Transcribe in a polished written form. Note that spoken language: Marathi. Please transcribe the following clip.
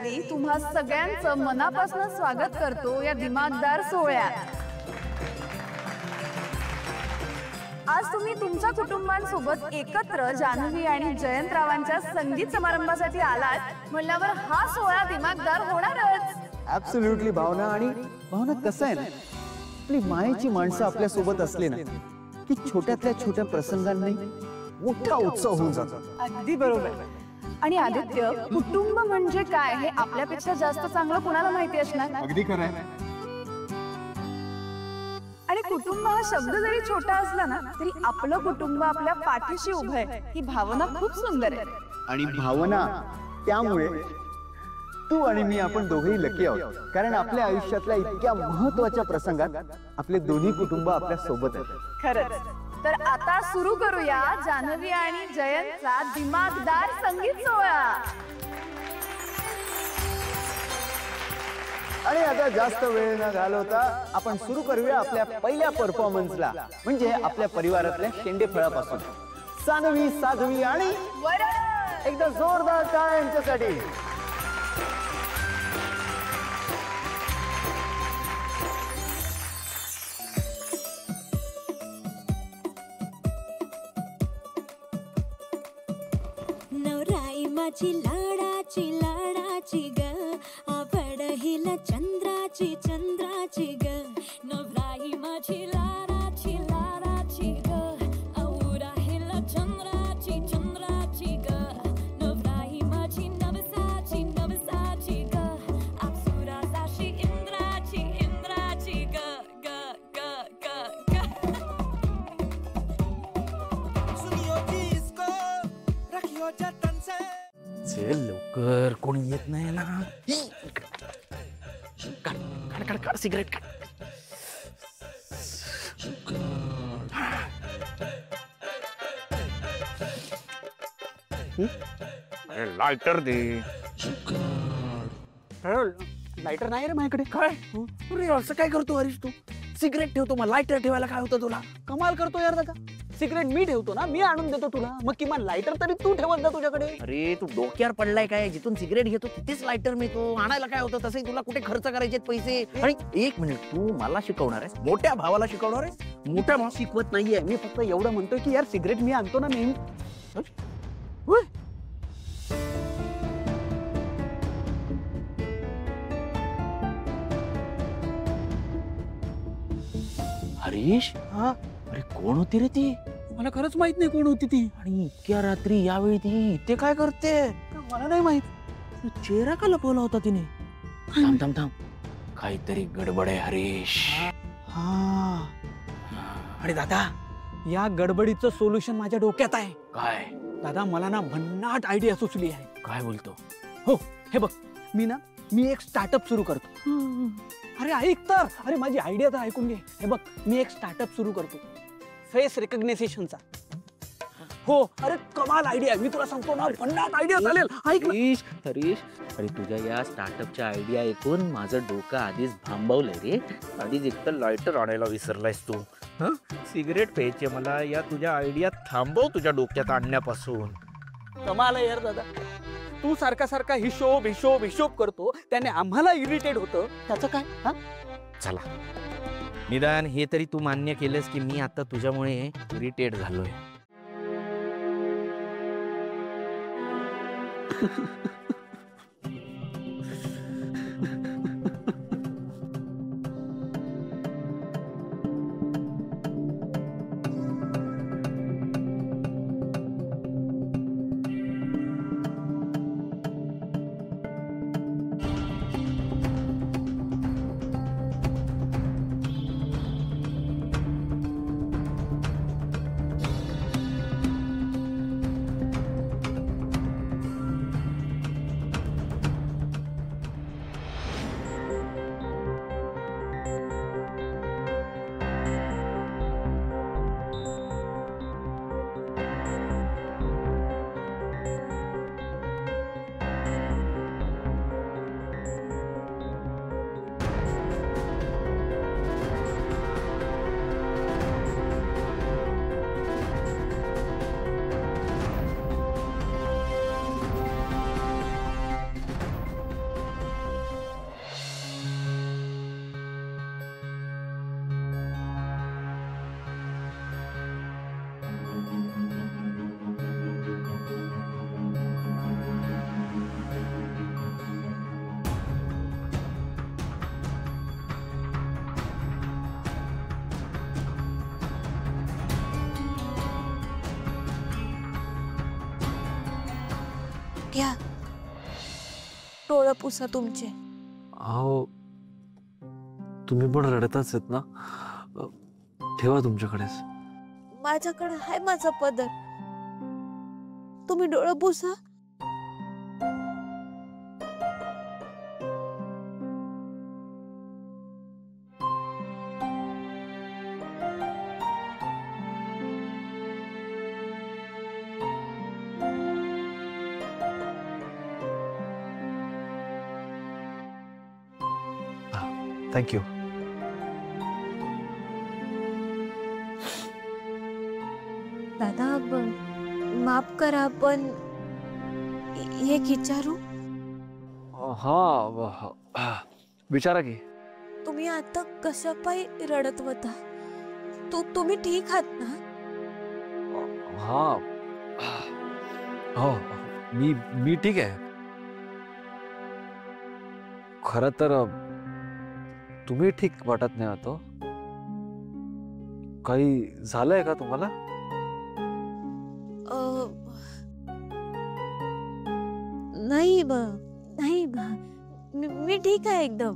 जानवी तुम्हा सगळ्यांचं मनापासून स्वागत करतो या दिमागदार सोहळ्यात। आज तुम्ही तुमच्या कुटुंबांसोबत एकत्र जानवी आणि जयंतरावांच्या संगीत समारंभासाठी आलात म्हणल्यावर हा सोहळा दिमागदार होणारच। ऍब्सोल्युटली भावना। आणि भावना कसं आहे ना, आपली मायेची माणसं आपल्या सोबत असली ना की छोट्यातल्या छोट्या प्रसंगांनी मोठा उत्सव होऊन जातो। अगदी बरोबर। आणि आदित्य, कुटुंब म्हणजे काय हे आपल्यापेक्षा जास्त चांगलं कुणाला माहिती असणार? अगदी खरं आहे। आणि कुटुंब हा शब्द जरी छोटा असला ना तरी आपलं कुटुंब आपल्या पाठीशी उभं आहे ही भावना खूप सुंदर आहे। आणि भावना, त्यामुळे तू आणि मी आपण दोघेही लकी आहोत, कारण आपल्या आयुष्यातल्या इतक्या महत्त्वाच्या प्रसंगात आपले दोन्ही कुटुंब आपल्या सोबत आहेत। खरंच। तर आता सुरू करूया जानवी आणि जयंतचा दिमागदार संगीत सोहळा। आणि आता जास्त वेळ न घालवता आपण सुरू करूया आपल्या पहिल्या परफॉर्मन्सला, म्हणजे आपल्या परिवारातल्या शेंडेफळापासून। सानवी, साधवी आणि वरण। एकदा जोरदार टाळ्या यांच्यासाठी। नवराई माझी लाडाची लाडाची ग, आवड हिला चंद्राची चंद्राची ग। नवराई माझी लाडाची लाडाची ग, आवड हिला चंद्राची चंद्राची ग। नवराई माझी नवसाची नवसाची ग, अप्सराची इंद्राची इंद्राची ग ग ग ग ग। सुनियो जिसको रखियो जतन से। चल लवकर, कोणी येत नाही ना। काढ काढ काढ काढ सिगरेट काढ। लायटर दे। लायटर नाही रे माझ्याकडे। काय अरे असं काय करतो हरीश तू? सिगरेट ठेवतो मग लायटर ठेवायला काय होतं तुला? कमाल करतो यार दादा, सिगरेट मी ठेवतो ना, मी आणून देतो तुला, मग किमान लायटर तरी तू ठेवत जा तुझ्याकडे। अरे तू डोक्यावर पडलाय काय? जिथून सिगरेट घेतो तिथेच लायटर मिळतो, आणायला काय होतं? तसंही तुला कुठे खर्च करायचे पैसे? आणि एक मिनिट, तू मला शिकवणार आहेस? मोठ्या भावाला शिकवणार आहेस? मोठ्या भाव शिकवत नाहीये मी, फक्त एवढं म्हणतोय की यार सिगरेट मी आणतो ना नेहमी। हरीश, हा, अरे कोण होती रे ती? मला खरंच माहित नाही कोण होती ती। आणि इतक्या रात्री यावेळी ती इथे काय करते? मला नाही माहित। चेहरा का लपवला होता तिने? थांब थांब थांब, काहीतरी गडबड आहे हरीश। हा, आणि दादा या गडबडीचं सोल्युशन माझ्या डोक्यात आहे। काय? दादा मला ना भन्नाट आयडिया सुचली आहे। काय बोलतो? हो, हे बघ, मी एक स्टार्टअप सुरू करतो। अरे ऐक तर, अरे माझी आयडिया तर ऐकून घे। हे बघ, मी एक स्टार्टअप सुरू करतो फेस रिकग्निशनचा। हो, अरे कमाल आयडिया, मी तुला सांगतो ना, भन्नाट आयडिया चालेल। ऐक ना। हरीश हरीश, अरे तुझ्या या स्टार्टअपच्या आयडिया ऐकून माझं डोकं आधीच भांबवलंय रे। आधीच एकतर लायटर आणायला विसरलायस तू, हं? सिगरेट प्यायचे मला या तुझ्या आयडिया थांबव तुझ्या डोक्यात आणण्यापासून। कमाल आहे यार दादा, तू सारखा सारखा हिशोब हिशोब हिशोब करतो, त्याने आम्हाला इरिटेट होतं, त्याचं काय? हा, चला, निदान हे तरी तू मान्य केलंस की मी आता तुझ्यामुळे इरिटेट झालोय। घ्या, डोळं पुसा तुमचे. अहो तुम्ही पण रडताच आहेत ना, ठेवा तुमच्याकडेच. माझ्याकडे आहे माझा पदर, तुम्ही डोळं पुसा. थँक्यू. दादा माफ करा, पण एक विचारू? हा विचारा की. तुम्ही आता कशा पायी रडत होता? तुम्ही ठीक आहात ना? हा हो, मी ठीक आहे. खरं तर तुम्ही ठीक वाटत नाही होतो. काही झालंय का तुम्हाला? नाही नाही, मी ठीक आहे एकदम.